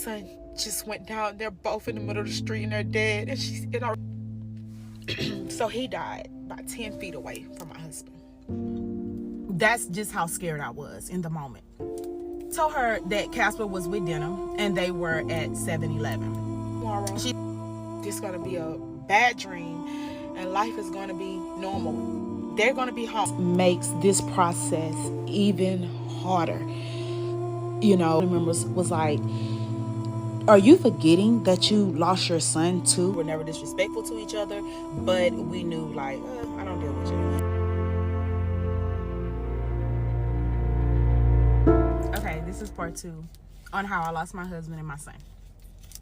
Son just went down. They're both in the middle of the street and they're dead. So he died about 10 feet away from my husband. That's just how scared I was in the moment. Told her that Casper was with Denim and they were at 7-Eleven. Tomorrow, this is going to be a bad dream and life is going to be normal. They're going to be home. Makes this process even harder. You know, members was like, are you forgetting that you lost your son too? We're never disrespectful to each other, but we knew like, I don't deal with you. Okay, this is part 2 on how I lost my husband and my son.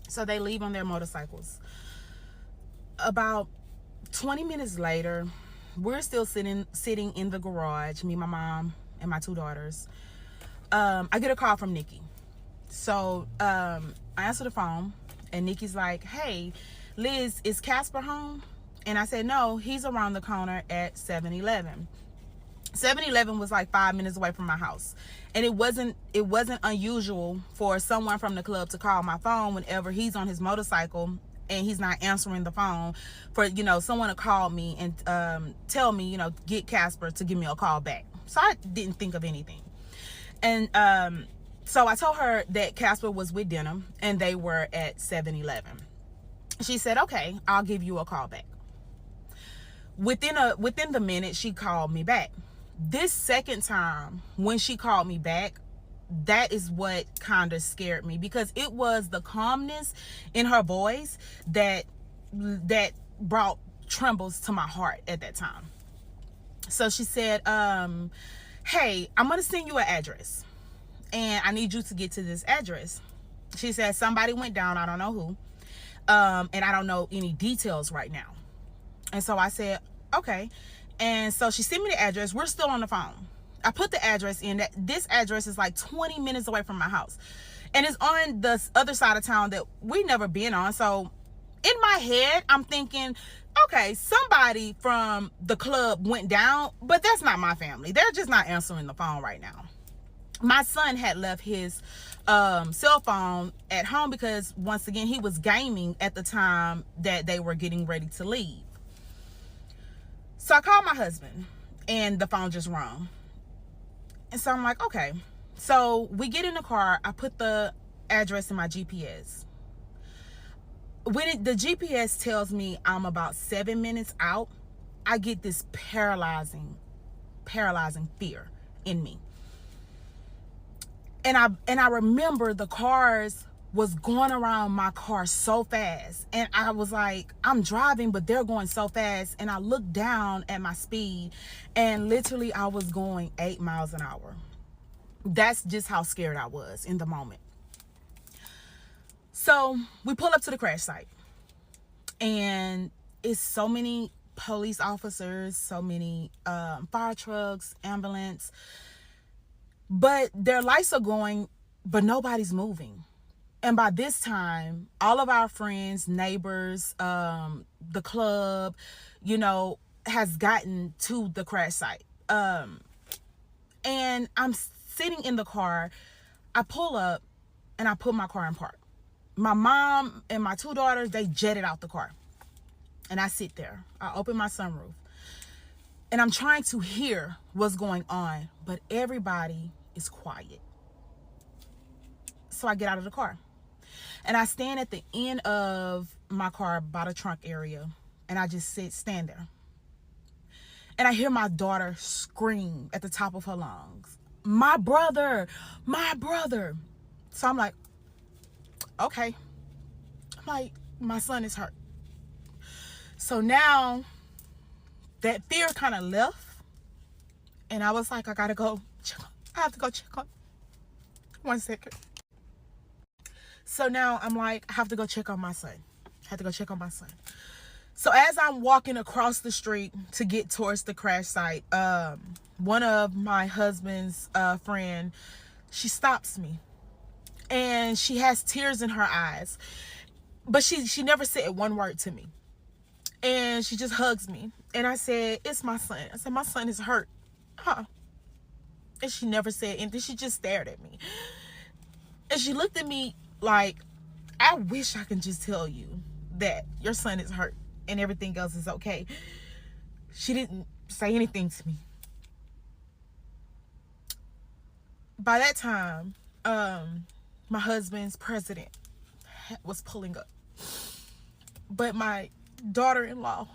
So they leave on their motorcycles. About 20 minutes later, we're still sitting in the garage, me, my mom, and my 2 daughters. I get a call from Nikki. So I answer the phone and Nikki's like, hey, Liz, is Casper home? And I said, no, he's around the corner at 7-Eleven. 7-Eleven was like 5 minutes away from my house. And it wasn't unusual for someone from the club to call my phone whenever he's on his motorcycle and he's not answering the phone, for, you know, someone to call me and tell me, you know, get Casper to give me a call back. So I didn't think of anything. And so I told her that Casper was with Denim and they were at 7-Eleven. She said, okay, I'll give you a call back. Within the minute, she called me back. This second time when she called me back, that is what kind of scared me, because it was the calmness in her voice that brought trembles to my heart at that time. So she said, hey, I'm gonna send you an address and I need you to get to this address. She said somebody went down, I don't know who, and I don't know any details right now. And so I said, okay. And so she sent me the address. We're still on the phone. I put the address in. This address is like 20 minutes away from my house, and it's on the other side of town that we never been on. So in my head, I'm thinking, okay, somebody from the club went down, but that's not my family. They're just not answering the phone right now. My son had left his cell phone at home because, once again, he was gaming at the time that they were getting ready to leave. So I called my husband and the phone just rang. And so I'm like, okay. So we get in the car. I put the address in my GPS. When the GPS tells me I'm about 7 minutes out, I get this paralyzing fear in me. And I remember the cars was going around my car so fast, and I was like, I'm driving, but they're going so fast. And I looked down at my speed, and literally I was going 8 miles an hour. That's just how scared I was in the moment. So we pull up to the crash site, and it's so many police officers, so many fire trucks, ambulance, but their lights are going, but nobody's moving. And by this time, all of our friends, neighbors, the club, you know, has gotten to the crash site. And I'm sitting in the car. I pull up and I put my car in park. My mom and my 2 daughters, they jetted out the car. And I sit there. I open my sunroof. And I'm trying to hear what's going on, but everybody is quiet. So I get out of the car. And I stand at the end of my car by the trunk area, and I just stand there. And I hear my daughter scream at the top of her lungs, my brother, my brother. So I'm like, okay. I'm like, my son is hurt. So now that fear kind of left, and I was like, I have to go check on. 1 second. So now I'm like, I have to go check on my son. So as I'm walking across the street to get towards the crash site, one of my husband's friend, she stops me. And she has tears in her eyes. But she never said one word to me. And she just hugs me. And I said, it's my son. I said, my son is hurt. Huh? And she never said anything. She just stared at me. And she looked at me like I wish I can just tell you that your son is hurt and everything else is okay. She didn't say anything to me. By that time, my husband's president was pulling up. But my daughter-in-law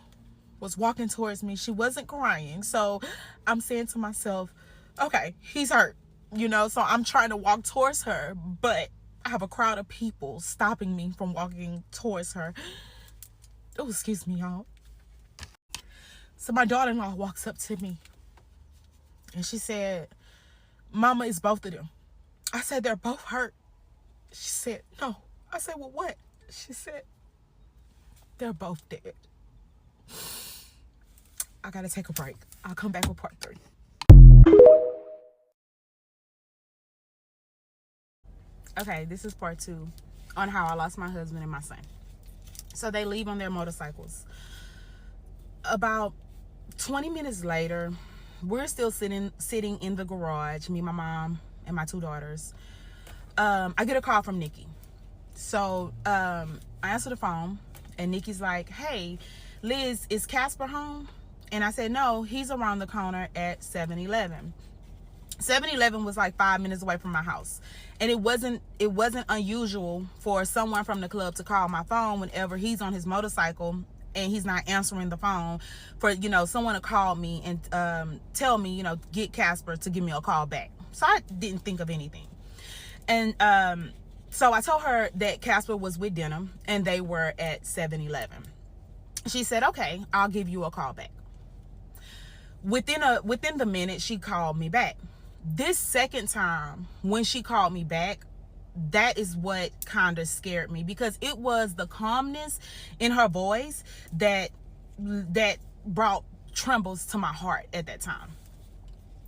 was walking towards me. She wasn't crying. So I'm saying to myself, okay, he's hurt, you know? So I'm trying to walk towards her, but I have a crowd of people stopping me from walking towards her. Oh, excuse me, y'all. So my daughter-in-law walks up to me and she said, Mama, it's both of them. I said, they're both hurt. She said, no. I said, well, what? She said, they're both dead. I gotta take a break. I'll come back with part 3. Okay, this is part 2 on how I lost my husband and my son. So they leave on their motorcycles. About 20 minutes later, we're still sitting in the garage, me, my mom, and my 2 daughters. I get a call from Nikki. So I answer the phone, and Nikki's like, hey, Liz, is Casper home? And I said, no, he's around the corner at 7-Eleven. 7-Eleven was like 5 minutes away from my house. And it wasn't unusual for someone from the club to call my phone whenever he's on his motorcycle and he's not answering the phone, for, you know, someone to call me and tell me, you know, get Casper to give me a call back. So I didn't think of anything. And so I told her that Casper was with Denim and they were at 7-Eleven. She said, okay, I'll give you a call back. Within the minute, she called me back. This second time when she called me back, that is what kind of scared me, because it was the calmness in her voice that brought trembles to my heart at that time.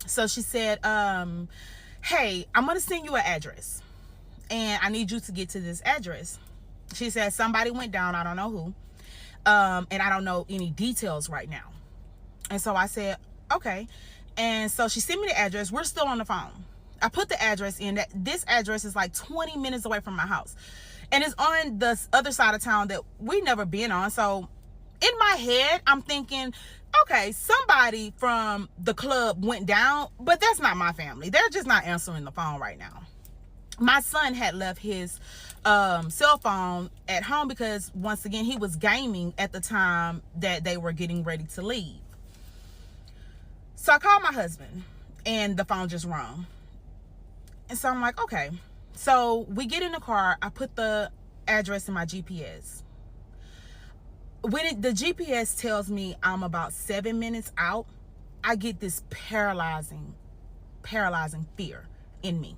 So she said, hey, I'm gonna send you an address and I need you to get to this address. She said somebody went down, I don't know who, and I don't know any details right now. And so I said, okay. And so she sent me the address. We're still on the phone. I put the address in. This address is like 20 minutes away from my house. And it's on the other side of town that we never been on. So in my head, I'm thinking, okay, somebody from the club went down, but that's not my family. They're just not answering the phone right now. My son had left his cell phone at home because, once again, he was gaming at the time that they were getting ready to leave. So I called my husband and the phone just rang. And so I'm like, okay. So we get in the car. I put the address in my GPS. When the GPS tells me I'm about 7 minutes out, I get this paralyzing fear in me.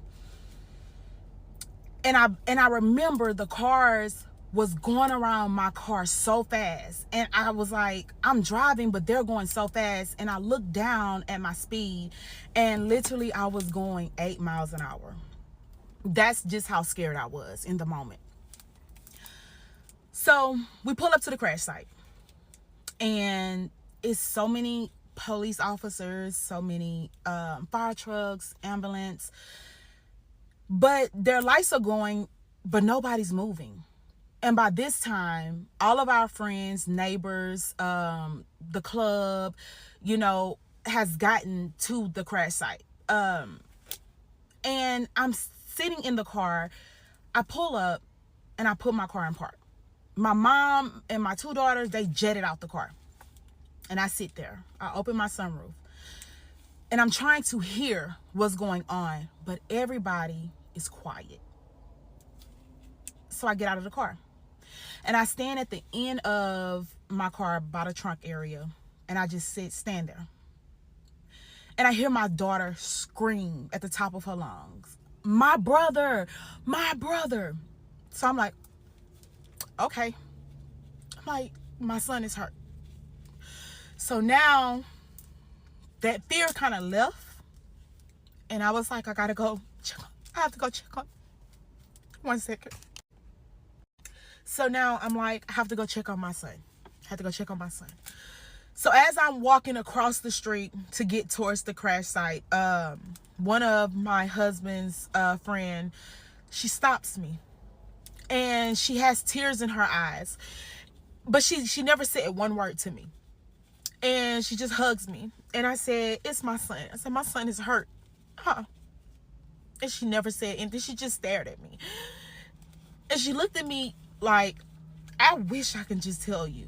And I remember the cars was going around my car so fast, and I was like, I'm driving, but they're going so fast. And I looked down at my speed, and literally I was going 8 miles an hour. That's just how scared I was in the moment. So we pull up to the crash site, and it's so many police officers, so many fire trucks, ambulance, but their lights are going, but nobody's moving. And by this time, all of our friends, neighbors, the club, you know, has gotten to the crash site. And I'm sitting in the car. I pull up and I put my car in park. My mom and my 2 daughters, they jetted out the car. And I sit there. I open my sunroof. And I'm trying to hear what's going on, but everybody is quiet. So I get out of the car. And I stand at the end of my car by the trunk area, and I just stand there. And I hear my daughter scream at the top of her lungs, my brother, my brother. So I'm like, okay. I'm like, my son is hurt. So now that fear kind of left, and I was like, I have to go check on. 1 second. So now I'm like, I have to go check on my son. So as I'm walking across the street to get towards the crash site, one of my husband's friend, she stops me. and she has tears in her eyes, but she never said one word to me. And she just hugs me, and I said, it's my son. I said, my son is hurt. Huh? And she never said anything. She just stared at me, and she looked at me like, I wish I could just tell you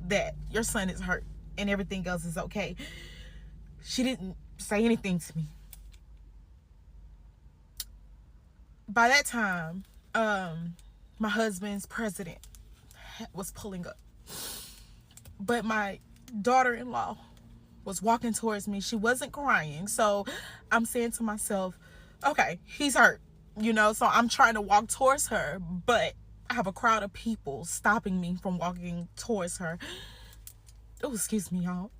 that your son is hurt and everything else is okay. She didn't say anything to me. By that time, my husband's president was pulling up, but my daughter-in-law was walking towards me. She wasn't crying, so I'm saying to myself, okay, he's hurt, you know. So I'm trying to walk towards her, but I have a crowd of people stopping me from walking towards her. Oh, excuse me, y'all.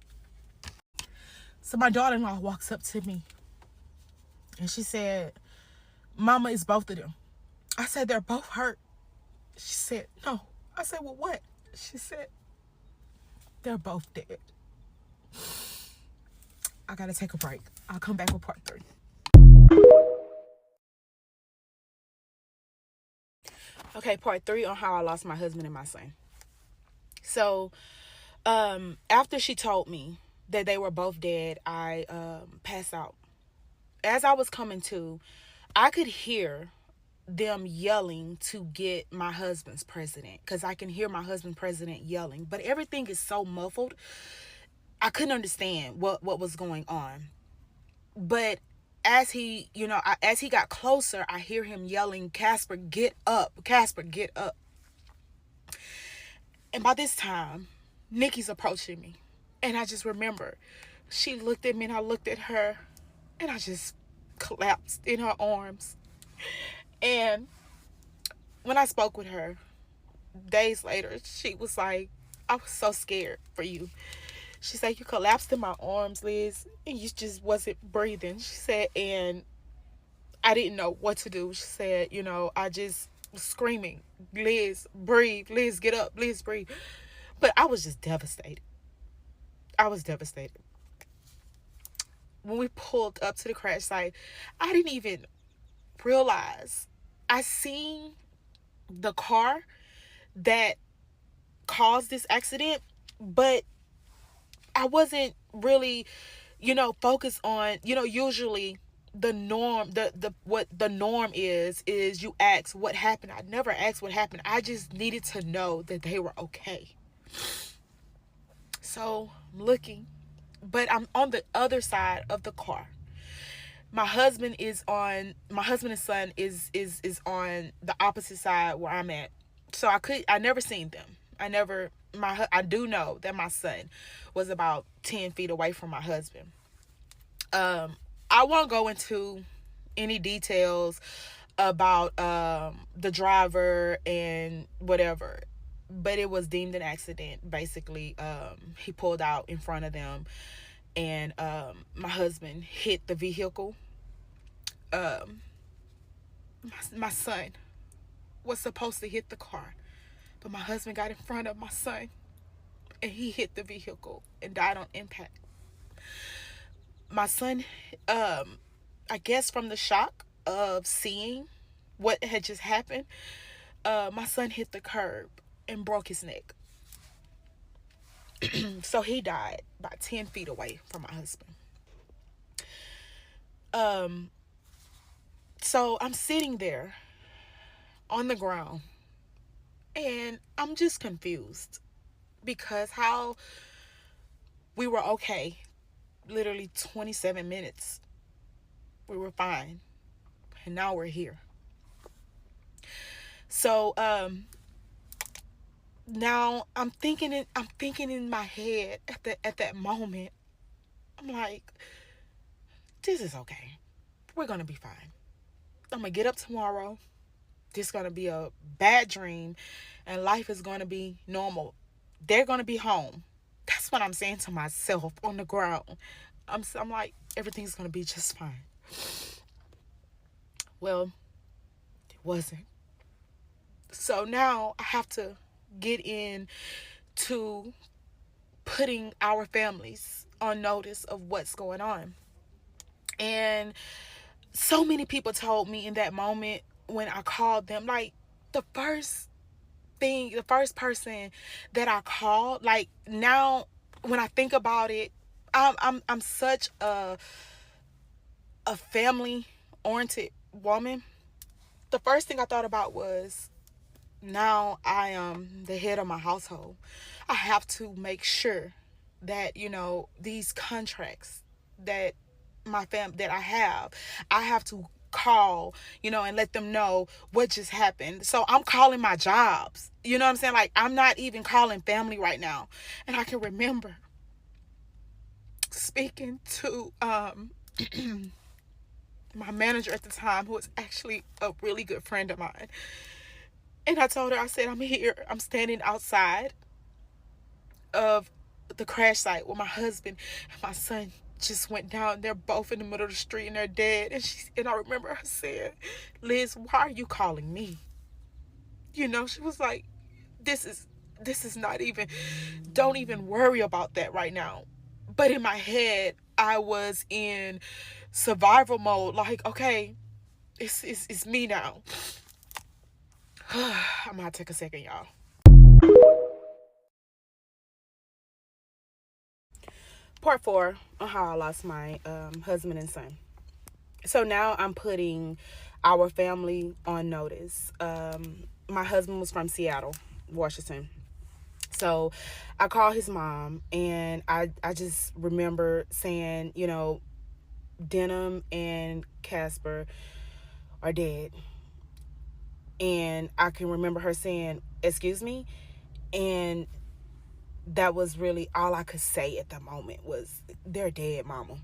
So my daughter-in-law walks up to me, and she said, Mama, it's both of them. I said, they're both hurt. She said, no. I said, well, what? She said, they're both dead. I gotta take a break. I'll come back with part 3. Okay, part 3 on how I lost my husband and my son. So, after she told me that they were both dead, I passed out. As I was coming to, I could hear them yelling to get my husband's president, because I can hear my husband's president yelling, but everything is so muffled. I couldn't understand what was going on. But as he, as he got closer, I hear him yelling, Casper, get up. Casper, get up. And by this time, Nikki's approaching me. And I just remember, she looked at me and I looked at her, and I just collapsed in her arms. And when I spoke with her days later, she was like, I was so scared for you. She said, you collapsed in my arms, Liz, and you just wasn't breathing. She said, and I didn't know what to do. She said, I just was screaming, Liz, breathe. Liz, get up. Liz, breathe. But I was just devastated. I was devastated. When we pulled up to the crash site, I didn't even realize. I seen the car that caused this accident, but I wasn't really, focused on, usually the norm, what the norm is you ask what happened. I never asked what happened. I just needed to know that they were okay. So I'm looking, but I'm on the other side of the car. My husband and son is on the opposite side where I'm at. So I never seen them. I do know that my son was about 10 feet away from my husband. I won't go into any details about the driver and whatever, but it was deemed an accident. Basically, he pulled out in front of them, and my husband hit the vehicle. My son was supposed to hit the car, but my husband got in front of my son, and he hit the vehicle and died on impact. My son, I guess from the shock of seeing what had just happened, my son hit the curb and broke his neck. So he died about 10 feet away from my husband. So I'm sitting there on the ground, and I'm just confused, because how we were okay, literally 27 minutes, we were fine, and now we're here. So now I'm thinking in my head at that moment, I'm like, this is okay. We're gonna be fine. I'm gonna get up tomorrow. This is gonna be a bad dream, and life is gonna be normal. They're gonna be home. That's what I'm saying to myself on the ground. I'm like, everything's gonna be just fine. Well, it wasn't. So now I have to get in to putting our families on notice of what's going on. And so many people told me in that moment when I called them, like, the first person that I called, like, now when I think about it, I'm such a family oriented woman. The first thing I thought about was, now I am the head of my household. I have to make sure that, these contracts that that I have to call, and let them know what just happened. So I'm calling my jobs. You know what I'm saying? Like, I'm not even calling family right now. And I can remember speaking to my manager at the time, who was actually a really good friend of mine. And I told her, I said, I'm here. I'm standing outside of the crash site where my husband and my son just went down. They're both in the middle of the street and they're dead. And I remember her saying, Liz, why are you calling me? She was like, this is not even, don't even worry about that right now. But in my head, I was in survival mode. Like, okay, it's me now. I'm gonna take a second, y'all. Part 4 on how I lost my husband and son. So now I'm putting our family on notice. My husband was from Seattle, Washington. So I called his mom, and I just remember saying, Denim and Casper are dead. And I can remember her saying, excuse me? And that was really all I could say at the moment was, they're dead, mama.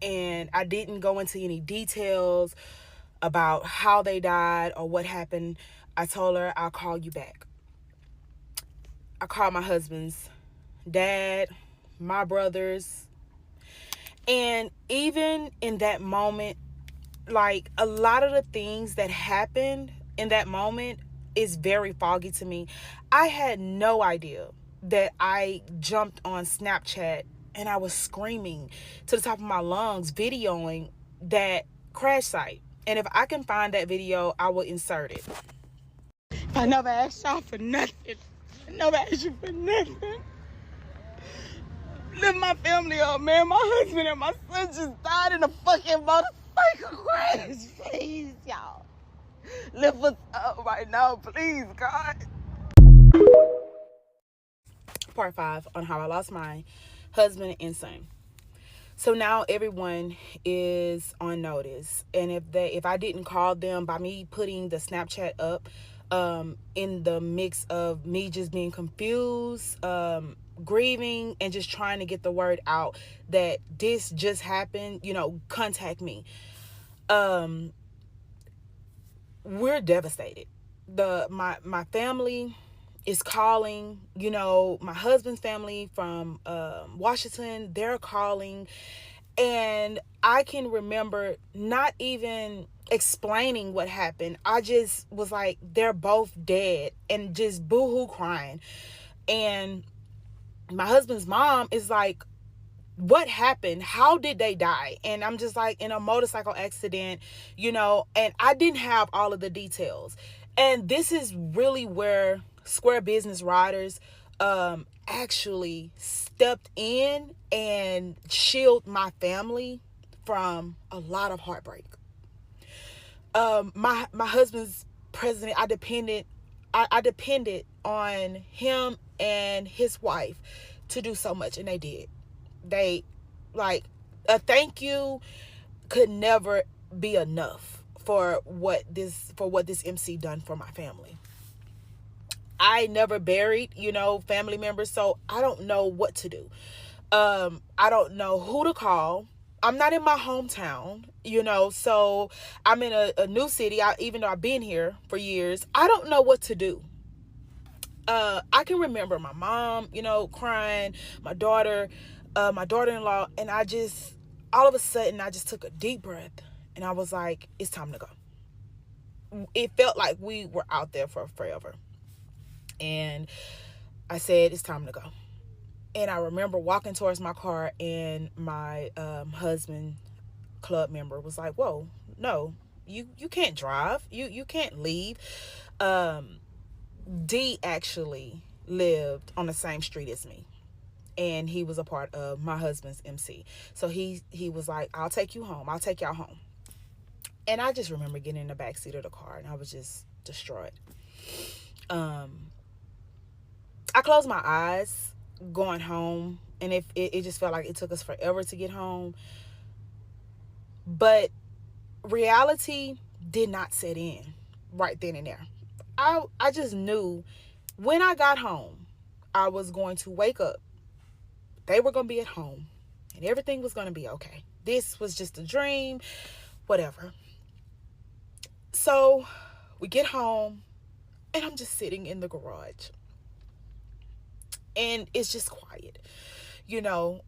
And I didn't go into any details about how they died or what happened. I told her, I'll call you back. I called my husband's dad, my brothers. And even in that moment, like, a lot of the things that happened in that moment is very foggy to me. I had no idea that I jumped on Snapchat and I was screaming to the top of my lungs, videoing that crash site. And if I can find that video, I will insert it. I never asked y'all for nothing. I never asked you for nothing. Lift my family up, man. My husband and my son just died in a fucking motorcycle crash. Please, y'all. Lift us up right now, please, God. Part 5 on how I lost my husband and son. So now everyone is on notice, and if I didn't call them, by me putting the Snapchat up, in the mix of me just being confused, grieving, and just trying to get the word out that this just happened, contact me. We're devastated. My family is calling, my husband's family from Washington, they're calling. And I can remember not even explaining what happened. I just was like, they're both dead, and just boohoo crying. And my husband's mom is like, what happened? How did they die? And I'm just like, in a motorcycle accident, and I didn't have all of the details. And this is really where Square Business Riders actually stepped in and shield my family from a lot of heartbreak. My husband's president, I depended on him and his wife to do so much, and they did. They, like, a thank you could never be enough for what this MC done for my family. I never buried, family members, so I don't know what to do. I don't know who to call. I'm not in my hometown, so I'm in a new city. Even though I've been here for years, I don't know what to do. I can remember my mom, crying, my daughter-in-law, and all of a sudden, I just took a deep breath, and I was like, it's time to go. It felt like we were out there for forever. And I said, it's time to go. And I remember walking towards my car, and my husband club member was like, whoa, no, You can't drive. You can't leave. D actually lived on the same street as me, and he was a part of my husband's MC. So he was like, I'll take you home. I'll take y'all home. And I just remember getting in the backseat of the car, and I was just distraught. I closed my eyes going home, and it just felt like it took us forever to get home. But reality did not set in right then and there. I just knew when I got home, I was going to wake up. They were going to be at home, and everything was going to be okay. This was just a dream, whatever. So we get home, and I'm just sitting in the garage, and it's just quiet. You know,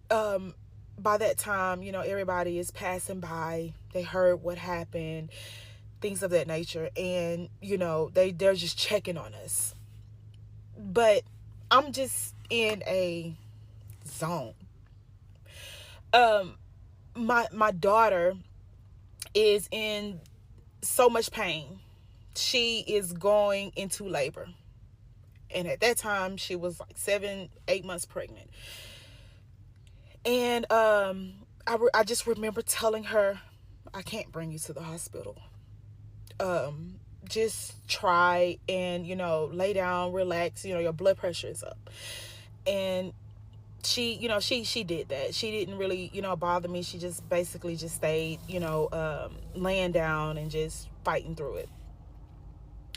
by that time, you know, everybody is passing by. They heard what happened, things of that nature, and you know, they're just checking on us. But I'm just in a zone. My daughter is in so much pain. She is going into labor, and at that time she was like 7-8 months pregnant. And I just remember telling her, I can't bring you to the hospital. Just try and, you know, lay down, relax, you know, your blood pressure is up. And she, you know, she did that. She didn't really, you know, bother me. She just basically just stayed, you know, laying down and just fighting through it.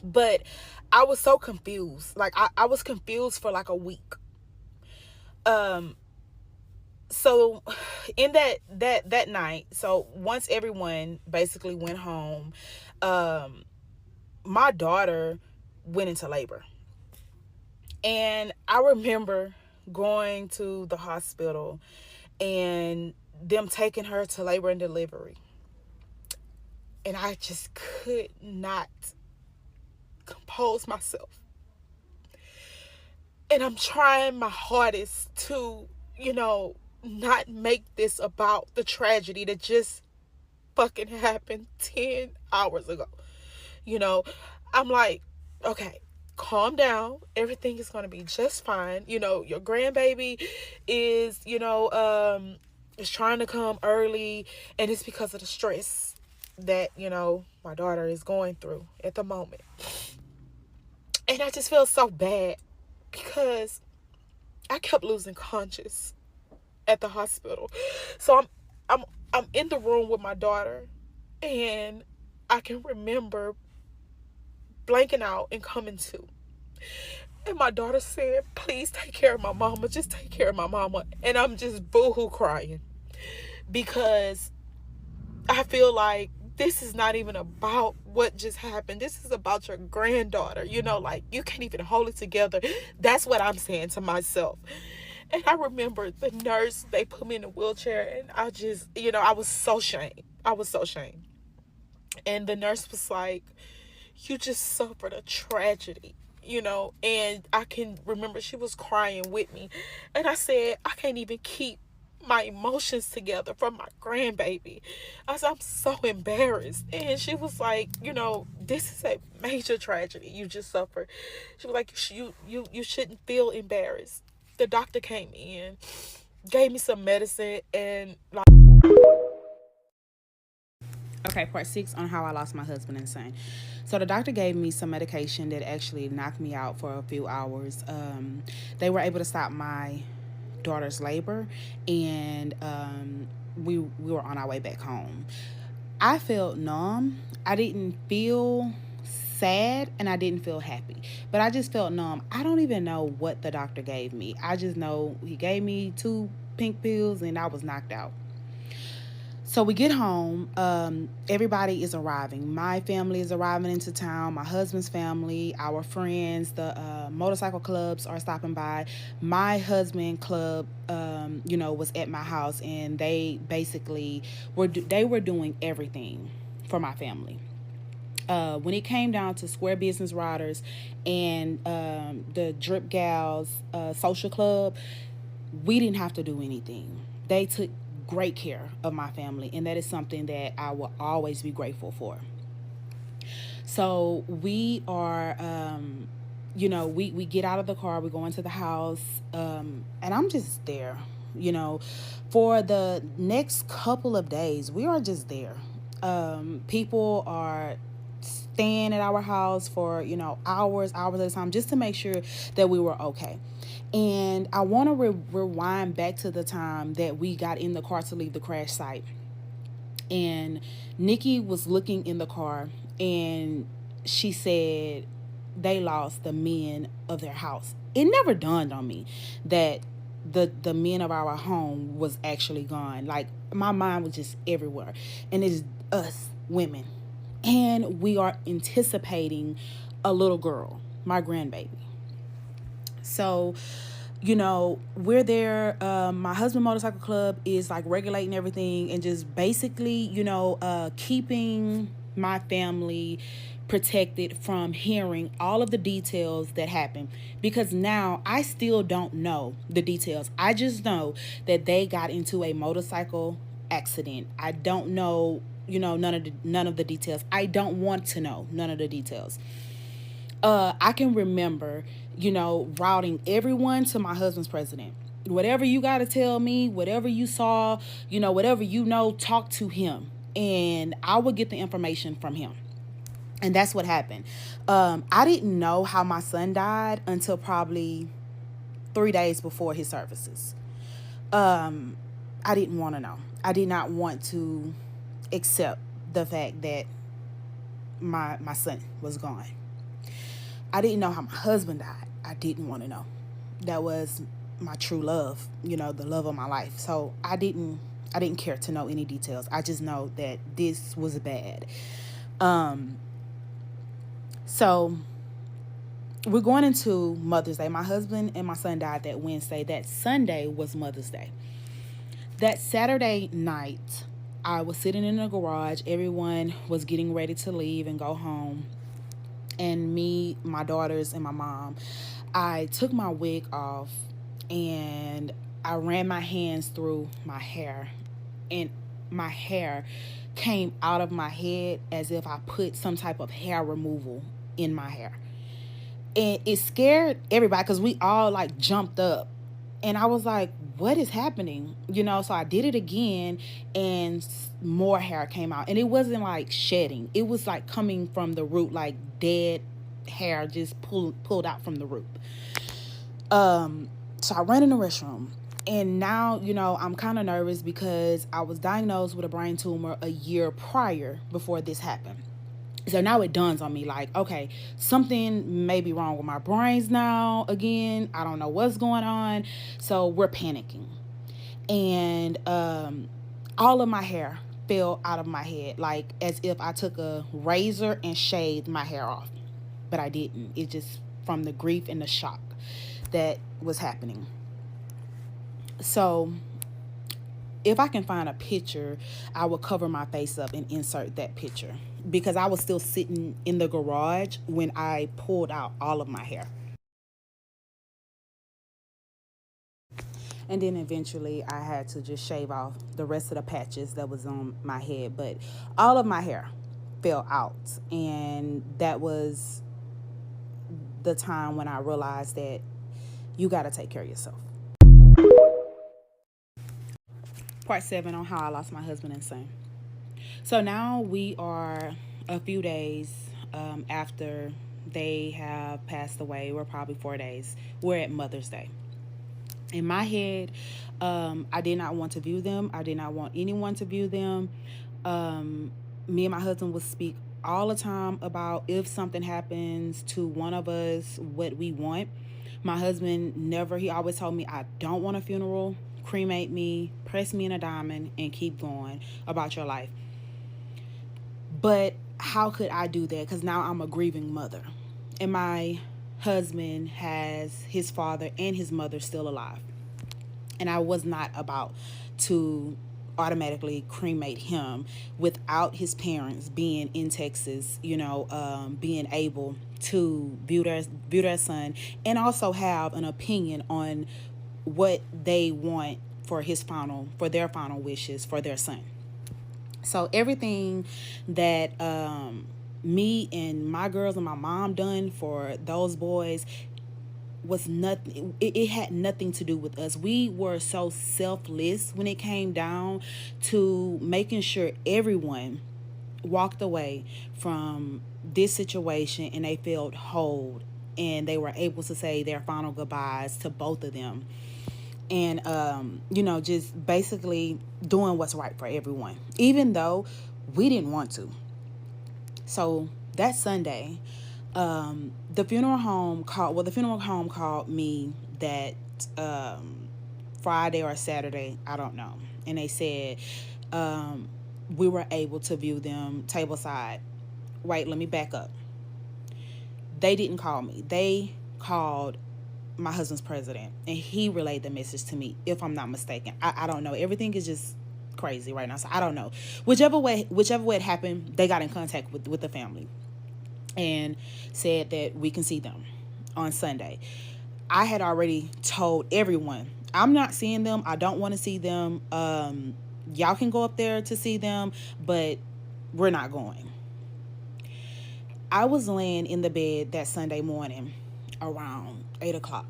But I was so confused. Like I was confused for like a week. So in that night, so once everyone basically went home, my daughter went into labor. And I remember going to the hospital and them taking her to labor and delivery. And I just could not compose myself. And I'm trying my hardest to, you know, not make this about the tragedy that just fucking happened 10 hours ago. You know, I'm like, okay, calm down. Everything is going to be just fine. You know, your grandbaby is, you know, is trying to come early, and it's because of the stress that, you know, my daughter is going through at the moment. And I just feel so bad because I kept losing conscious at the hospital. So I'm in the room with my daughter, and I can remember blanking out and coming to. And my daughter said, please take care of my mama. Just take care of my mama. And I'm just boohoo crying because I feel like this is not even about what just happened. This is about your granddaughter. You know, like, you can't even hold it together. That's what I'm saying to myself. And I remember the nurse, they put me in a wheelchair, and I just, you know, I was so ashamed. I was so ashamed. And the nurse was like, you just suffered a tragedy, you know. And I can remember she was crying with me. And I said, I can't even keep my emotions together from my grandbaby. I said, I'm so embarrassed. And she was like, you know, this is a major tragedy you just suffered. She was like, you shouldn't feel embarrassed. The doctor came in, gave me some medicine, and like, okay, part 6 on how I lost my husband and son. So the doctor gave me some medication that actually knocked me out for a few hours. They were able to stop my daughter's labor, and we were on our way back home. I felt numb. I didn't feel sad, and I didn't feel happy, but I just felt numb. I don't even know what the doctor gave me. I just know he gave me 2 pink pills, and I was knocked out. So we get home. Everybody is arriving. My family is arriving into town. My husband's family, our friends, the motorcycle clubs are stopping by. My husband club, you know, was at my house, and they basically were doing everything for my family. When it came down to Square Business Riders and the Drip Gals social club, we didn't have to do anything. They took great care of my family, and that is something that I will always be grateful for. So we are, we get out of the car, we go into the house, and I'm just there, you know, for the next couple of days. We are just there. People are staying at our house for, hours at a time, just to make sure that we were okay. And I want to rewind back to the time that we got in the car to leave the crash site. And Nikki was looking in the car, and she said they lost the men of their house. It never dawned on me that the men of our home was actually gone. Like, my mind was just everywhere. And it's us women. And we are anticipating a little girl, my grandbaby. So, we're there. My husband motorcycle club is like regulating everything and just basically, keeping my family protected from hearing all of the details that happen, because now I still don't know the details. I just know that they got into a motorcycle accident. I don't know, none of the details. I don't want to know none of the details. I can remember, routing everyone to my husband's president. Whatever you got to tell me, whatever you saw, whatever talk to him. And I would get the information from him. And that's what happened. I didn't know how my son died until probably 3 days before his services. I didn't want to know. I did not want to accept the fact that my son was gone. I didn't know how my husband died. I didn't want to know. That was my true love, the love of my life. So I didn't care to know any details. I just know that this was bad. So we're going into Mother's Day. My husband and my son died that Wednesday. That Sunday was Mother's Day. That Saturday night, I was sitting in the garage. Everyone was getting ready to leave and go home. And me, my daughters, and my mom, I took my wig off and I ran my hands through my hair. And my hair came out of my head as if I put some type of hair removal in my hair. And it scared everybody because we all like jumped up. And I was like, what is happening? So I did it again and more hair came out. And it wasn't like shedding. It was like coming from the root, like dead hair just pulled out from the root. So I ran in the restroom. And now, I'm kind of nervous because I was diagnosed with a brain tumor a year prior before this happened. So now it dawns on me like, okay, something may be wrong with my brains now again. I don't know what's going on. So we're panicking. And all of my hair fell out of my head, like as if I took a razor and shaved my hair off. But I didn't. It just from the grief and the shock that was happening. So if I can find a picture, I will cover my face up and insert that picture, because I was still sitting in the garage when I pulled out all of my hair. And then eventually I had to just shave off the rest of the patches that was on my head. But all of my hair fell out. And that was the time when I realized that you got to take care of yourself. Part 7 on how I lost my husband and son. So now we are a few days after they have passed away. We're probably 4 days. We're at Mother's Day. In my head, I did not want to view them. I did not want anyone to view them. Me and my husband would speak all the time about if something happens to one of us, what we want. My husband he always told me, I don't want a funeral. Cremate me, press me in a diamond, and keep going about your life. But how could I do that? Because now I'm a grieving mother. And my husband has his father and his mother still alive. And I was not about to automatically cremate him without his parents being in Texas, being able to view their son and also have an opinion on what they want for their final wishes for their son. So everything that me and my girls and my mom done for those boys was nothing. It had nothing to do with us. We were so selfless when it came down to making sure everyone walked away from this situation and they felt whole and they were able to say their final goodbyes to both of them. And just basically doing what's right for everyone, even though we didn't want to. So that Sunday, the funeral home called me that Friday or Saturday, I don't know, and they said we were able to view them tableside. Wait, let me back up. They didn't call me. They called my husband's president, and he relayed the message to me, if I'm not mistaken. I don't know. Everything is just crazy right now, so I don't know. Whichever way it happened, they got in contact with the family and said that we can see them on Sunday. I had already told everyone, I'm not seeing them. I don't want to see them. Y'all can go up there to see them, but we're not going. I was laying in the bed that Sunday morning around 8 o'clock.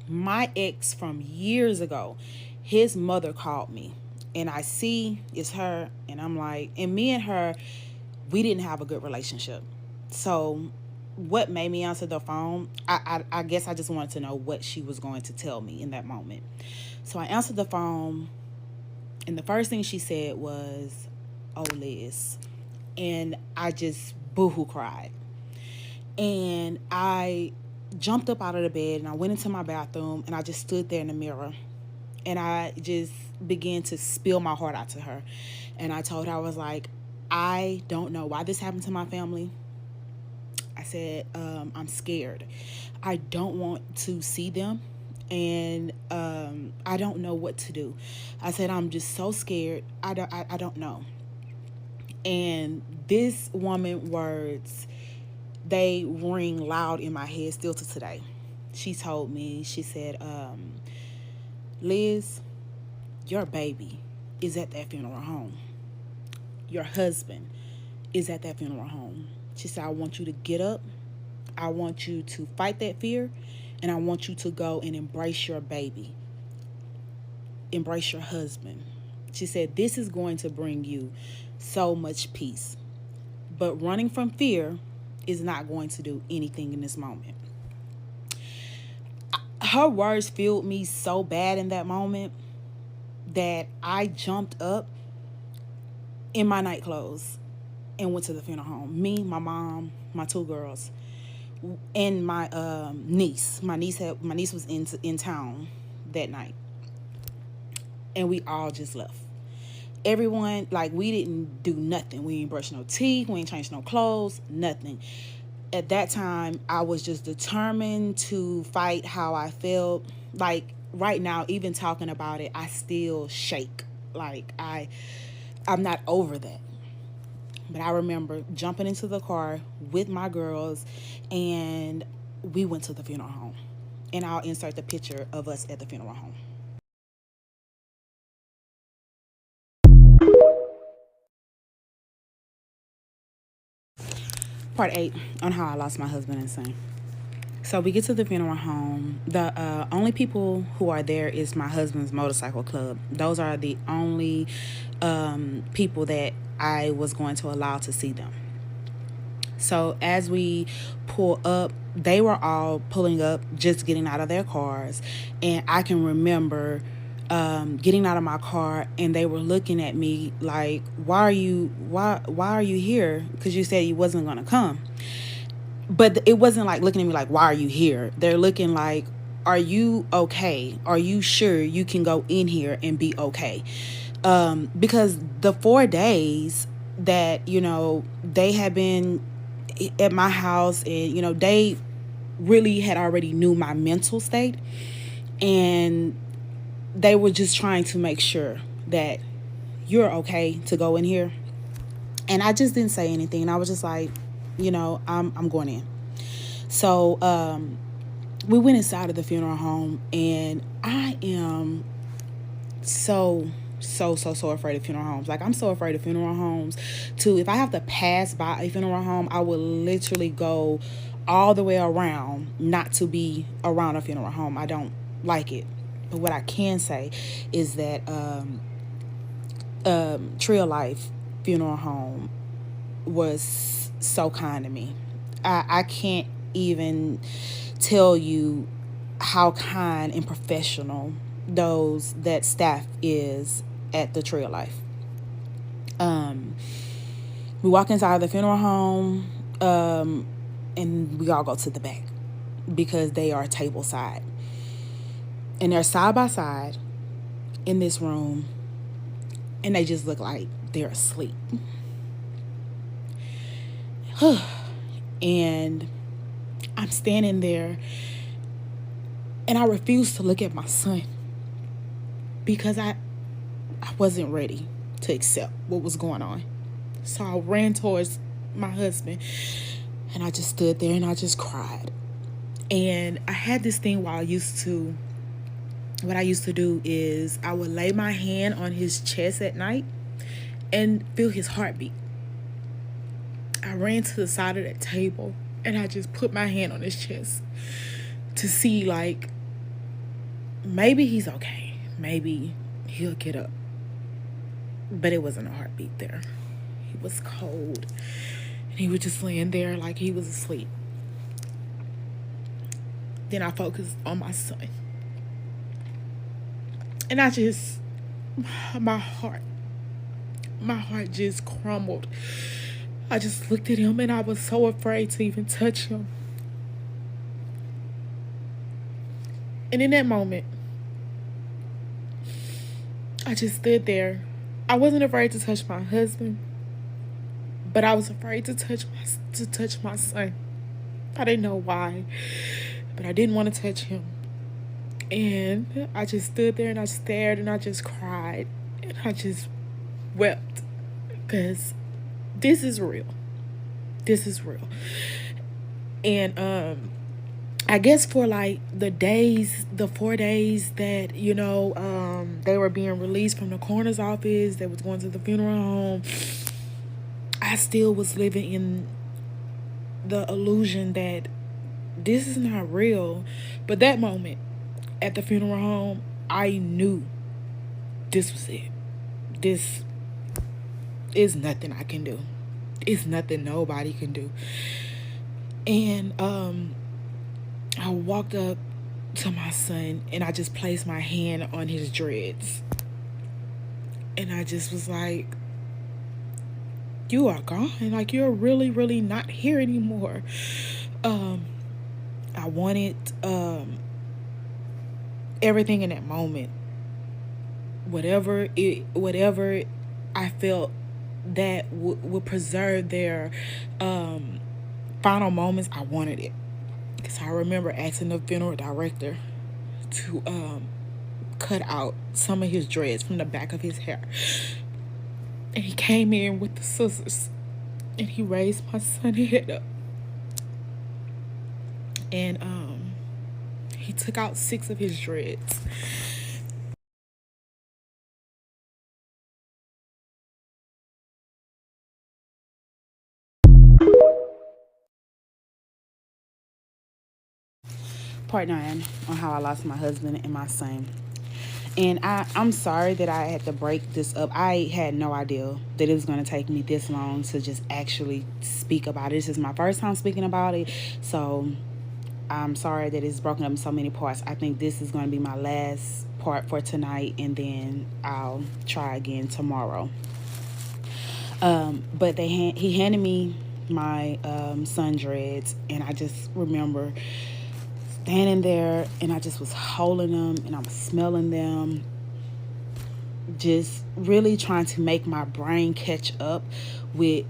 My ex from years ago, his mother called me, and I see it's her, and I'm like, and me and her, we didn't have a good relationship. So what made me answer the phone, I guess I just wanted to know what she was going to tell me in that moment. So I answered the phone, and the first thing she said was, "Oh, Liz." And I just boohoo cried. And I jumped up out of the bed and I went into my bathroom and I just stood there in the mirror. And I just began to spill my heart out to her. And I told her, I was like, I don't know why this happened to my family. I said, I'm scared. I don't want to see them. And I don't know what to do. I said, I'm just so scared. I don't know. And this woman's words, they ring loud in my head still to today. She told me, she said, Liz, your baby is at that funeral home. Your husband is at that funeral home. She said, I want you to get up. I want you to fight that fear. And I want you to go and embrace your baby. Embrace your husband. She said, this is going to bring you so much peace. But running from fear is not going to do anything in this moment. Her words filled me so bad in that moment that I jumped up in my night clothes and went to the funeral home. Me, my mom, my two girls, and my niece. My niece was in town that night, and we all just left. Everyone, like, we didn't do nothing. We ain't brush no teeth. We ain't change no clothes. Nothing. At that time, I was just determined to fight how I felt. Like, right now, even talking about it, I still shake. Like, I'm not over that. But I remember jumping into the car with my girls, and we went to the funeral home. And I'll insert the picture of us at the funeral home. Part 8 on how I lost my husband insane. So we get to the funeral home. The only people who are there is my husband's motorcycle club. Those are the only people that I was going to allow to see them. So as we pull up, they were all pulling up, just getting out of their cars. And I can remember getting out of my car, and they were looking at me like, why are you here? Because you said you wasn't going to come. But it wasn't like looking at me like, why are you here? They're looking like, are you okay? Are you sure you can go in here and be okay? Because the 4 days that, they had been at my house, and, they really had already knew my mental state, and they were just trying to make sure that you're okay to go in here. And I just didn't say anything. And I was just like, I'm going in. So we went inside of the funeral home, and I am so afraid of funeral homes. Like, I'm so afraid of funeral homes too. If I have to pass by a funeral home, I will literally go all the way around not to be around a funeral home. I don't like it. But what I can say is that Tree of Life Funeral Home was so kind to me. I can't even tell you how kind and professional that staff is at the Tree of Life. We walk inside the funeral home, and we all go to the back because they are table side. And they're side by side in this room, and they just look like they're asleep. And I'm standing there, and I refuse to look at my son because I wasn't ready to accept what was going on. So I ran towards my husband, and I just stood there and I just cried. And I had this thing what I used to do is I would lay my hand on his chest at night and feel his heartbeat. I ran to the side of that table and I just put my hand on his chest to see, like, maybe he's okay. Maybe he'll get up. But it wasn't a heartbeat there. He was cold. And he was just laying there like he was asleep. Then I focused on my son. And my heart just crumbled. I just looked at him and I was so afraid to even touch him. And in that moment, I just stood there. I wasn't afraid to touch my husband, but I was afraid to touch my son. I didn't know why, but I didn't want to touch him. And I just stood there and I stared and I just cried and I just wept because this is real. This is real. And I guess for like the 4 days that, they were being released from the coroner's office, they was going to the funeral home, I still was living in the illusion that this is not real. But that moment at the funeral home, I knew this was it. This is nothing I can do. It's nothing nobody can do. And I walked up to my son and I just placed my hand on his dreads. And I just was like, you are gone. Like, you're really, really not here anymore. I wanted everything in that moment. Whatever I felt that would preserve their final moments, I wanted it. Because I remember asking the funeral director to cut out some of his dreads from the back of his hair. And he came in with the scissors and he raised my son's head up. And he took out 6 of his dreads. Part 9 on how I lost my husband and my son. And I'm sorry that I had to break this up. I had no idea that it was going to take me this long to just actually speak about it. This is my first time speaking about it. So I'm sorry that it's broken up in so many parts. I think this is going to be my last part for tonight. And then I'll try again tomorrow. But he handed me my son dreads. And I just remember standing there and I just was holding them and I was smelling them, just really trying to make my brain catch up with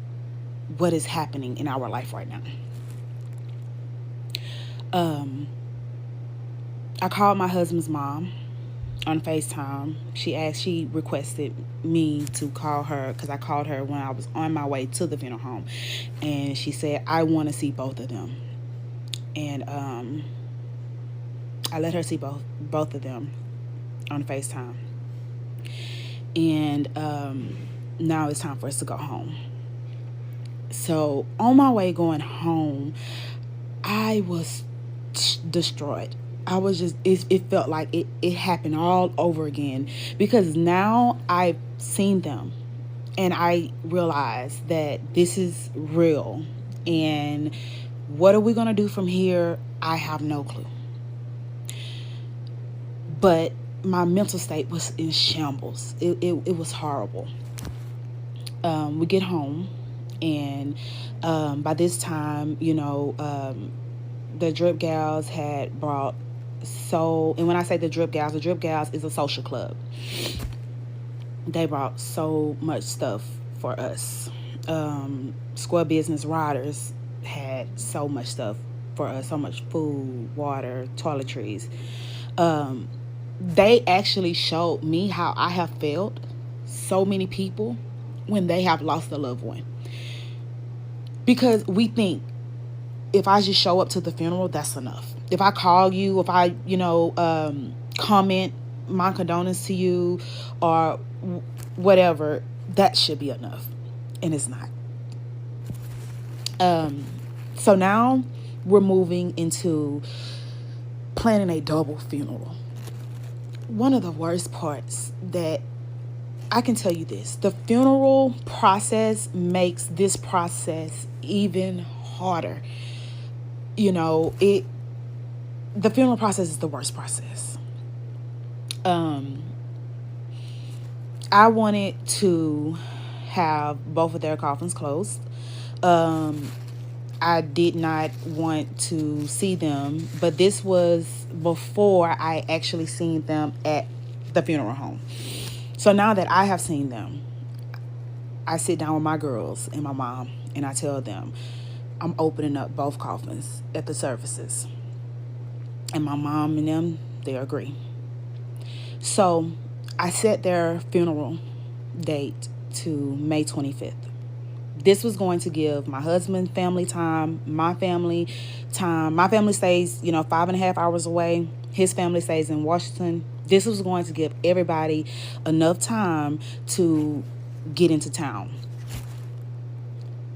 what is happening in our life right now. I called my husband's mom on FaceTime. She requested me to call her because I called her when I was on my way to the funeral home, and she said, I want to see both of them. And I let her see both of them on FaceTime. And now it's time for us to go home. So on my way going home, I was destroyed. I was just, it felt like it happened all over again, because now I've seen them and I realized that this is real. And what are we going to do from here? I have no clue. But my mental state was in shambles. It was horrible. We get home, and by this time, the drip gals had brought and when I say the drip gals is a social club. They brought so much stuff for us. Square Business Riders had so much stuff for us, so much food, water, toiletries. They actually showed me how I have felt so many people when they have lost a loved one. Because we think, if I just show up to the funeral, that's enough. If I call you, if I, comment my condolence to you or whatever, that should be enough. And it's not. So now we're moving into planning a double funeral. One of the worst parts that I can tell you this, the funeral process makes this process even harder. The funeral process is the worst process. I wanted to have both of their coffins closed. I did not want to see them, but this was before I actually seen them at the funeral home. So now that I have seen them, I sit down with my girls and my mom, and I tell them I'm opening up both coffins at the services. And my mom and them, they agree. So I set their funeral date to May 25th. This was going to give my husband family time, my family time. My family stays, 5.5 hours away. His family stays in Washington. This was going to give everybody enough time to get into town.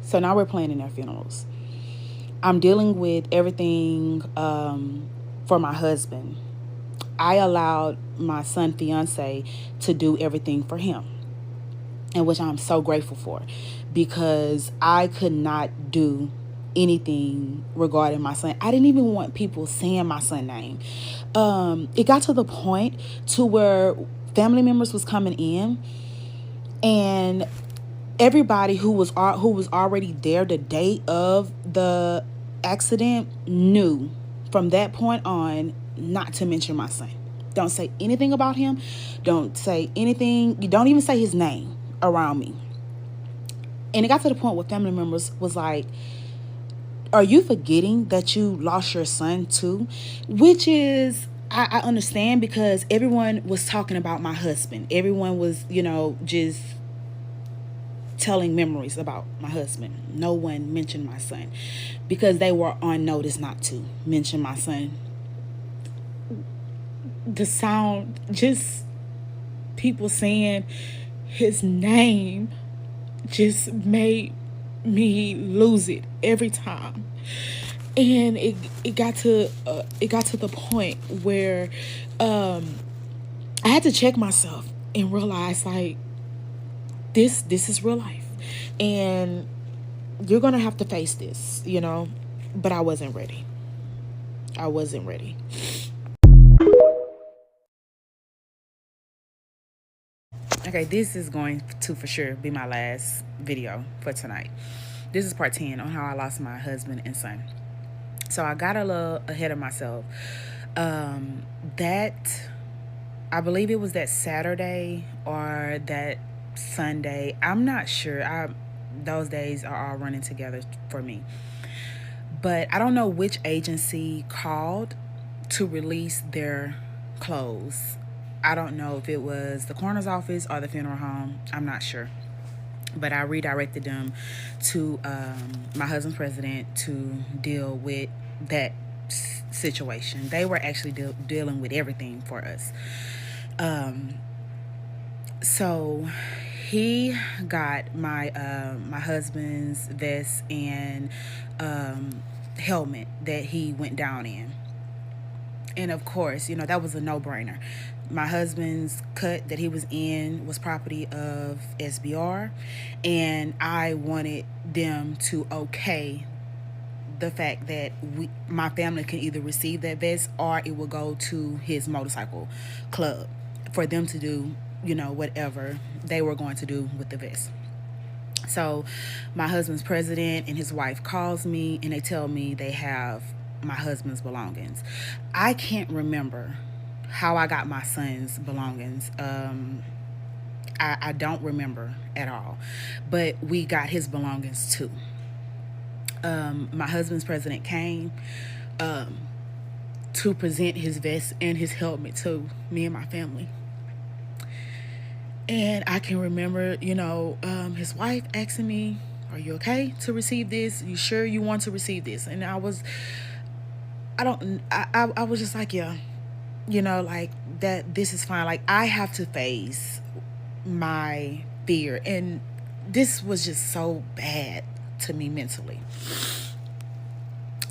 So now we're planning their funerals. I'm dealing with everything for my husband. I allowed my son fiance to do everything for him, and which I'm so grateful for, because I could not do anything regarding my son. I didn't even want people saying my son's name. It got to the point to where family members was coming in, and everybody who was already there the day of the accident knew from that point on not to mention my son. Don't say anything about him. Don't say anything. You don't even say his name around me. And it got to the point where family members was like, are you forgetting that you lost your son too? Which is, I understand, because everyone was talking about my husband. Everyone was, just telling memories about my husband. No one mentioned my son because they were on notice not to mention my son. The sound, just people saying his name, just made me lose it every time. And it got to the point where I had to check myself and realize, like, this is real life, and you're gonna have to face this, but I wasn't ready. Okay, this is going to for sure be my last video for tonight. This is part 10 on how I lost my husband and son. So I got a little ahead of myself. That, I believe it was that Saturday or that Sunday. I'm not sure. Those days are all running together for me. But I don't know which agency called to release their clothes. I don't know if it was the coroner's office or the funeral home. I'm not sure. But I redirected them to my husband's president to deal with that situation. They were actually dealing with everything for us. So he got my husband's vest and helmet that he went down in. And of course, that was a no-brainer. My husband's cut that he was in was property of SBR, and I wanted them to okay the fact that my family can either receive that vest or it will go to his motorcycle club for them to do, whatever they were going to do with the vest. So my husband's president and his wife calls me and they tell me they have my husband's belongings. I can't remember how I got my son's belongings. I don't remember at all. But we got his belongings too. My husband's president came to present his vest and his helmet to me and my family. And I can remember, his wife asking me, "Are you okay to receive this? You sure you want to receive this?" And I was just like, yeah, like that. This is fine. Like I have to face my fear, and this was just so bad to me mentally.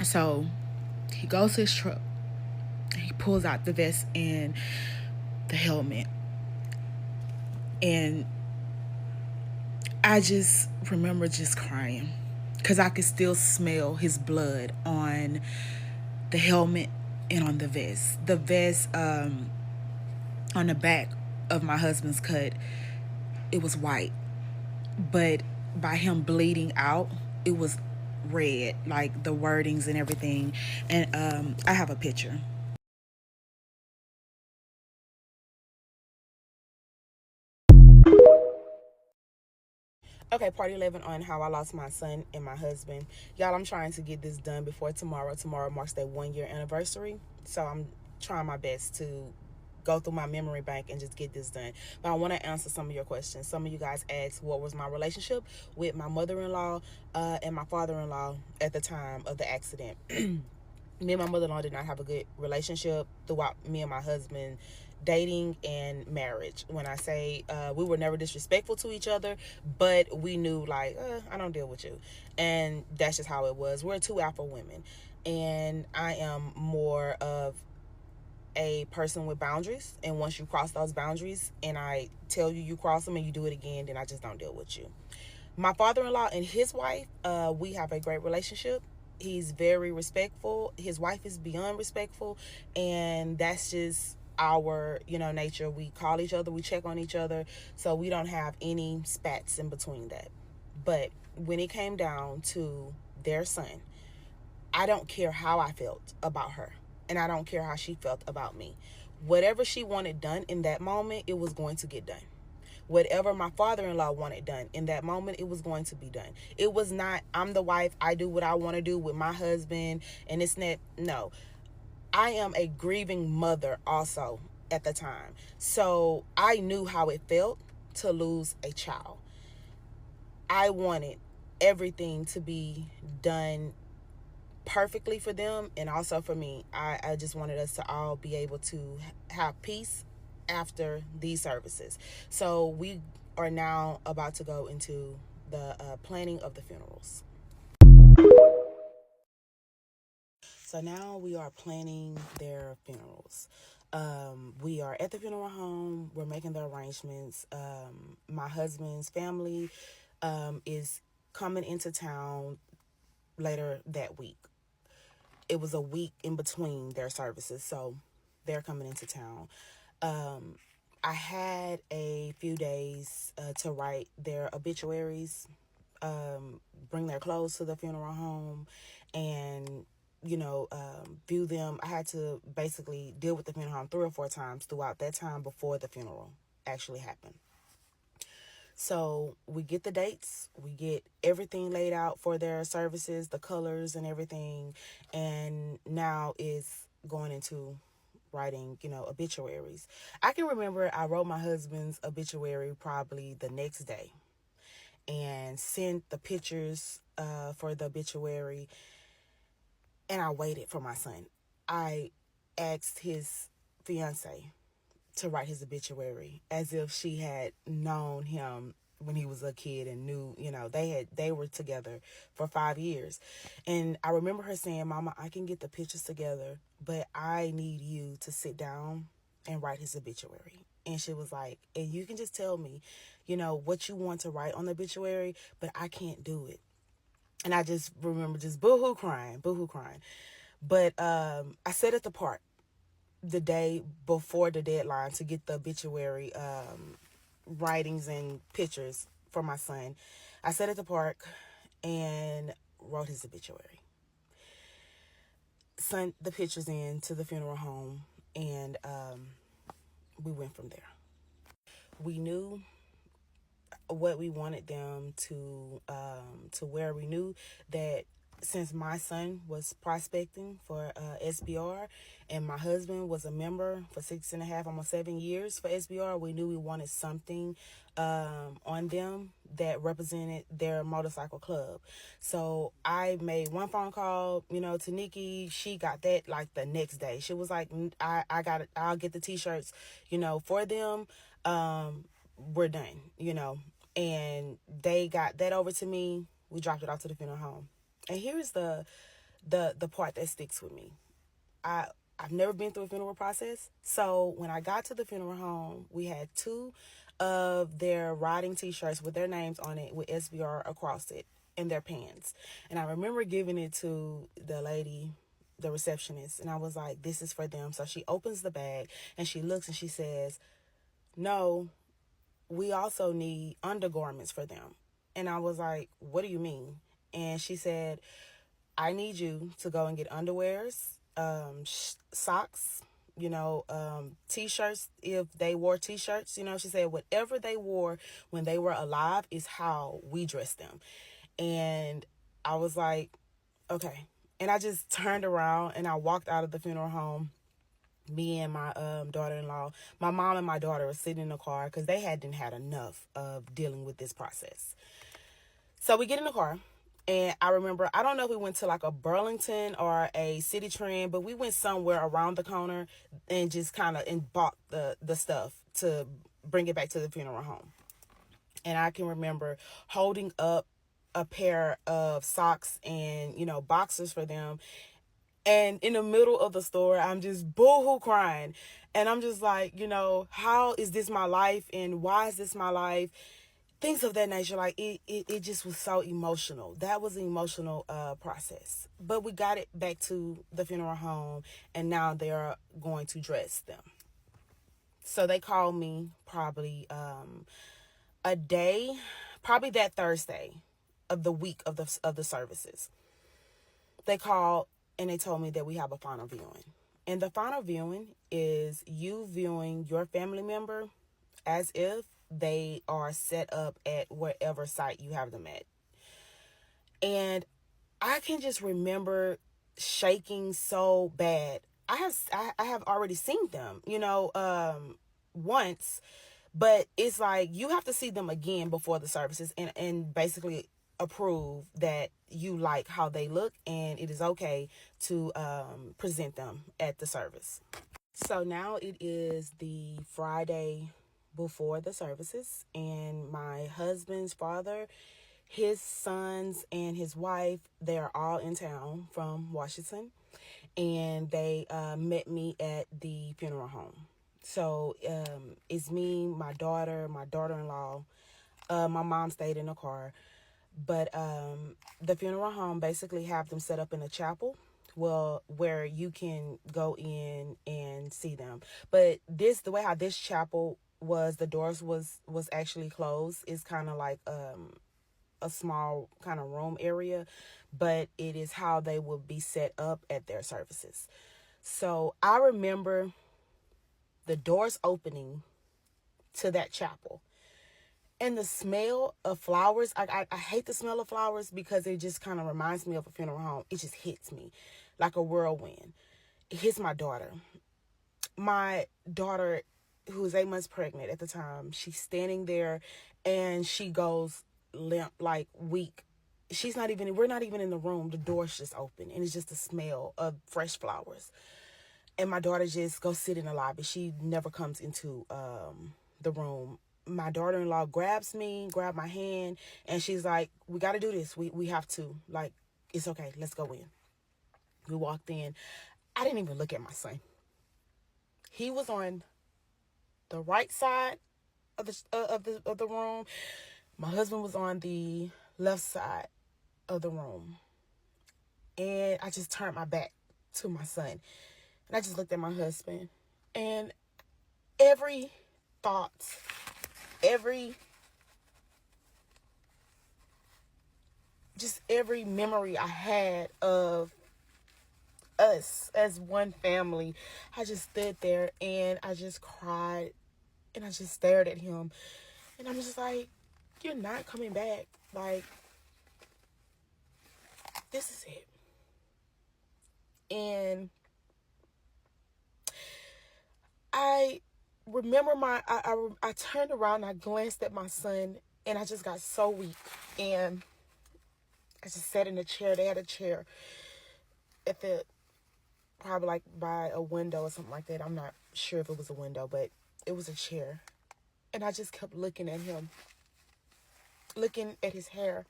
So he goes to his truck. He pulls out the vest and the helmet, and I just remember just crying because I could still smell his blood on the helmet and on the vest. The vest on the back of my husband's cut, it was white, but by him bleeding out, it was red, like the wordings and everything. And I have a picture. Okay, part 11 on how I lost my son and my husband. Y'all, I'm trying to get this done before tomorrow. Tomorrow marks their 1 year anniversary. So I'm trying my best to go through my memory bank and just get this done. But I want to answer some of your questions. Some of you guys asked what was my relationship with my mother-in-law and my father-in-law at the time of the accident. Me and my mother-in-law did not have a good relationship throughout me and my husband dating and marriage. When I say we were never disrespectful to each other, but we knew like I don't deal with you, and that's just how it was. We're two alpha women, and I am more of a person with boundaries, and once you cross those boundaries and I tell you cross them and you do it again, then I just don't deal with you. My father-in-law and his wife, we have a great relationship. He's very respectful. His wife is beyond respectful, and that's just our nature. We call each other, we check on each other, so we don't have any spats in between that. But when it came down to their son, I don't care how I felt about her, and I don't care how she felt about me. Whatever she wanted done in that moment, it was going to get done. Whatever my father-in-law wanted done in that moment, it was going to be done. It was not, I'm the wife, I do what I want to do with my husband, and it's not, no. I am a grieving mother also at the time. So I knew how it felt to lose a child. I wanted everything to be done perfectly for them and also for me. I just wanted us to all be able to have peace after these services. So we are now about to go into the planning of the funerals. So now we are planning their funerals. We are at the funeral home. We're making the arrangements. My husband's family is coming into town later that week. It was a week in between their services, so they're coming into town. I had a few days to write their obituaries, bring their clothes to the funeral home, and view them. I had to basically deal with the funeral home 3 or 4 times throughout that time before the funeral actually happened. So we get the dates, we get everything laid out for their services, the colors and everything, and now is going into writing, obituaries. I can remember I wrote my husband's obituary probably the next day and sent the pictures for the obituary, and I waited for my son. I asked his fiance to write his obituary, as if she had known him when he was a kid and knew, they were together for 5 years. And I remember her saying, Mama, I can get the pictures together, but I need you to sit down and write his obituary. And she was like, and you can just tell me, what you want to write on the obituary, but I can't do it. And I just remember just boohoo crying. But I sat at the park the day before the deadline to get the obituary writings and pictures for my son. I sat at the park and wrote his obituary. Sent the pictures in to the funeral home, and we went from there. We knew what we wanted them to wear. We knew that since my son was prospecting for SBR and my husband was a member for 6.5, almost 7 years for SBR, we knew we wanted something on them that represented their motorcycle club. So I made one phone call, to Nikki. She got that like the next day. She was like, I got it. I'll get the t-shirts, for them. We're done, and they got that over to me. We dropped it off to the funeral home. And here's the part that sticks with me. I've never been through a funeral process. So when I got to the funeral home, we had 2 of their riding t-shirts with their names on it with SBR across it in their pants. And I remember giving it to the lady, the receptionist, and I was like, this is for them. So she opens the bag and she looks and she says, no, we also need undergarments for them. And I was like, what do you mean? And she said, I need you to go and get underwears, socks, t-shirts, if they wore t-shirts. She said whatever they wore when they were alive is how we dress them. And I was like, okay. And I just turned around and I walked out of the funeral home. Me and my daughter-in-law, my mom and my daughter were sitting in the car because they hadn't had enough of dealing with this process. So we get in the car. And I remember, I don't know if we went to like a Burlington or a City Trend, but we went somewhere around the corner and just kind of bought the stuff to bring it back to the funeral home. And I can remember holding up a pair of socks and, boxers for them. And in the middle of the store, I'm just boohoo crying. And I'm just like, how is this my life? And why is this my life? Things of that nature. Like it just was so emotional. That was an emotional process. But we got it back to the funeral home, and now they're going to dress them. So they called me probably a day, probably that Thursday of the week of the services. They called and they told me that we have a final viewing. And the final viewing is you viewing your family member as if they are set up at wherever site you have them at. And I can just remember shaking so bad. I have already seen them, once, but it's like you have to see them again before the services and basically approve that you like how they look and it is okay to present them at the service. So now it is the Friday before the services, and my husband's father, his sons, and his wife, they're all in town from Washington, and they met me at the funeral home. So it's me, my daughter-in-law. My mom stayed in the car. But the funeral home basically have them set up in a chapel, where you can go in and see them. But the way how this chapel was, the doors was actually closed. It's kind of like a small kind of room area, but it is how they will be set up at their services. So I remember the doors opening to that chapel. And the smell of flowers, I hate the smell of flowers because it just kind of reminds me of a funeral home. It just hits me like a whirlwind. It hits my daughter. My daughter, who was 8 months pregnant at the time, she's standing there and she goes limp, like weak. We're not even in the room. The door's just open and it's just the smell of fresh flowers. and my daughter just goes sit in the lobby. She never comes into the room. My daughter-in-law grabs my hand, and she's like, we got to do this. We have to. Like, it's okay. Let's go in. We walked in. I didn't even look at my son. He was on the right side of the room. My husband was on the left side of the room. And I just turned my back to my son. And I just looked at my husband. And every thought, every memory I had of us as one family, I just stood there and I just cried and I just stared at him. And I'm just like, you're not coming back. Like, this is it. And I remember I turned around and I glanced at my son and I just got so weak. And I just sat in a chair. They had a chair at the, probably like by a window or something like that. I'm not sure if it was a window, but it was a chair. And I just kept looking at him, looking at his hair,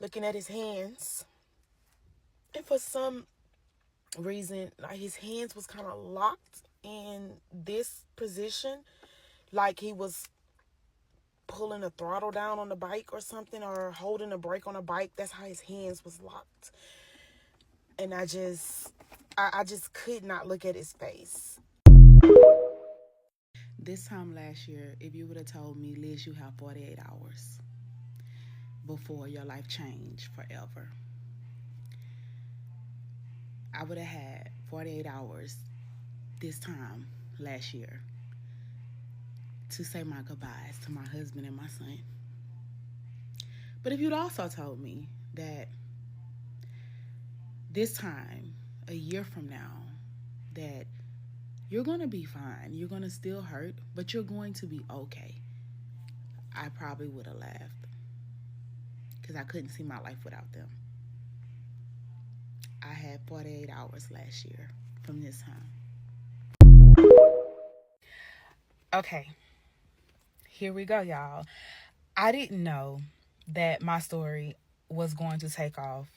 looking at his hands. And for some reason, like, his hands was kind of locked in this position, like he was pulling a throttle down on the bike or something, or holding a brake on a bike. That's how his hands was locked. And I just could not look at his face. This time last year, if you would have told me, Liz, you have 48 hours before your life changed forever, I would have had 48 hours this time last year to say my goodbyes to my husband and my son. But if you'd also told me that this time, a year from now, that you're going to be fine, you're going to still hurt, but you're going to be okay, I probably would have laughed, because I couldn't see my life without them. I had 48 hours last year from this time. Okay, here we go, y'all. I didn't know that my story was going to take off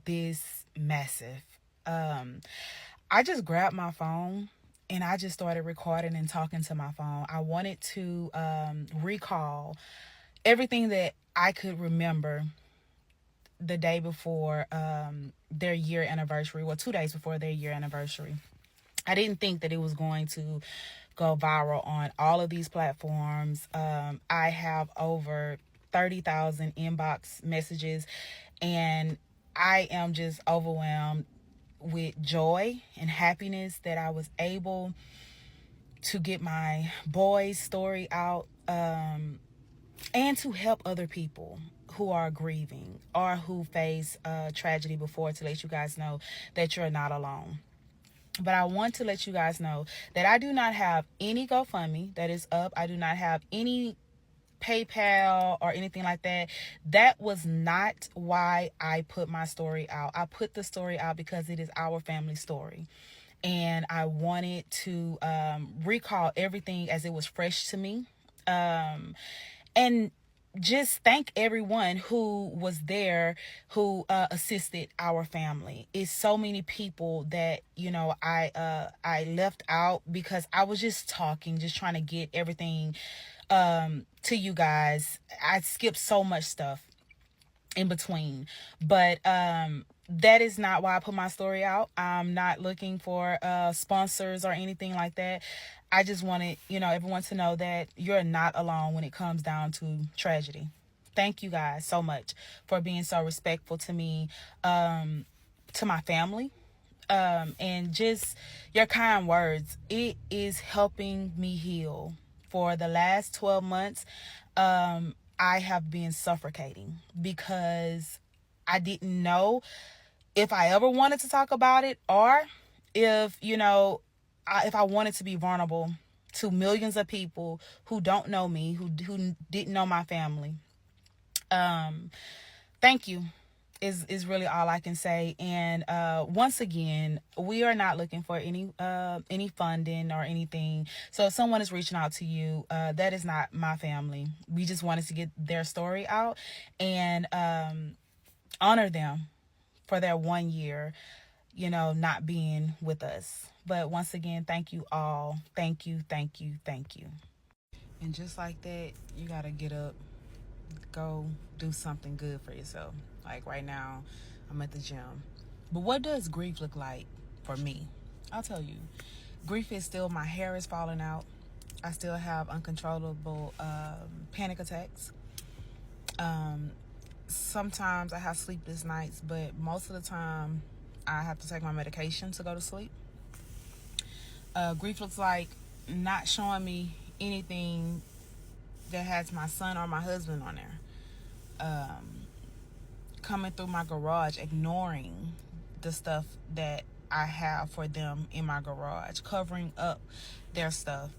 this massive. I just grabbed my phone and I just started recording and talking to my phone. I wanted to recall everything that I could remember the day before their year anniversary, well, 2 days before their year anniversary. I didn't think that it was going to go viral on all of these platforms. I have over 30,000 inbox messages, and I am just overwhelmed with joy and happiness that I was able to get my boy's story out, and to help other people who are grieving or who face tragedy before, to let you guys know that you're not alone. But I want to let you guys know that I do not have any GoFundMe that is up. I do not have any PayPal or anything like that. That was not why I put my story out. I put the story out because it is our family story. And I wanted to recall everything as it was fresh to me. And just thank everyone who was there, who assisted our family. It's so many people that, you know, I left out because I was just talking, just trying to get everything to you guys. I skipped so much stuff in between, but that is not why I put my story out. I'm not looking for sponsors or anything like that. I just wanted, you know, everyone to know that you're not alone when it comes down to tragedy. Thank you guys so much for being so respectful to me, to my family, and just your kind words. It is helping me heal. For the last 12 months, I have been suffocating because I didn't know if I ever wanted to talk about it, or if, you know, if I wanted to be vulnerable to millions of people who don't know me, who didn't know my family. Thank you. is really all I can say. And once again, we are not looking for any funding or anything. So if someone is reaching out to you, that is not my family. We just wanted to get their story out and honor them for their 1 year, not being with us. But once again, thank you all. Thank you, thank you, thank you. And just like that, you gotta get up, go do something good for yourself. Like right now, I'm at the gym. But what does grief look like for me? I'll tell you. Grief is still, my hair is falling out. I still have uncontrollable panic attacks. Sometimes I have sleepless nights, but most of the time I have to take my medication to go to sleep. Grief looks like not showing me anything that has my son or my husband on there. Coming through my garage, ignoring the stuff that I have for them in my garage, covering up their stuff.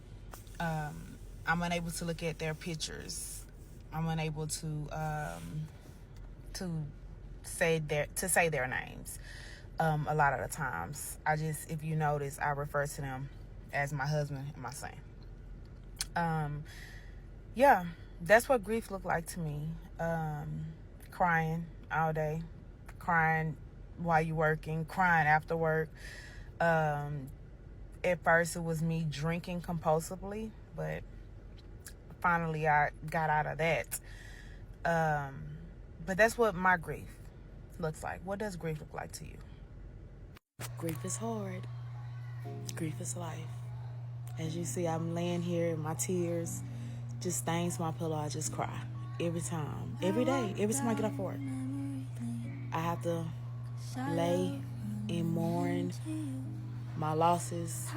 I'm unable to look at their pictures. I'm unable to say their names. A lot of the times, if you notice, I refer to them as my husband and my son. Yeah, that's what grief looked like to me. Crying all day, crying while you're working, crying after work. At first it was me drinking compulsively, but finally I got out of that. But that's what my grief looks like. What does grief look like to you? Grief is hard. Grief is life. As you see, I'm laying here and my tears just stains my pillow. I just cry every time, every day, every time I get off work. I have to lay and mourn my losses.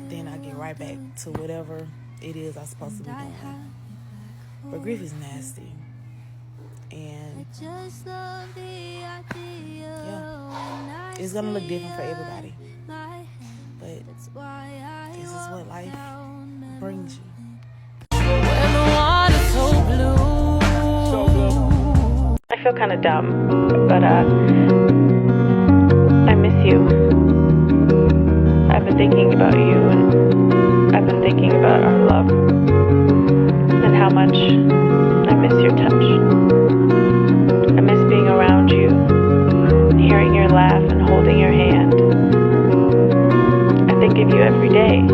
Then I get right back to whatever it is I'm supposed to be doing. But grief is nasty. And yeah, it's gonna look different for everybody. But this is what life brings you. I feel kind of dumb, but I miss you. I've been thinking about you, and I've been thinking about our love, and how much I miss your touch. I miss being around you, hearing your laugh and holding your hand. I think of you every day.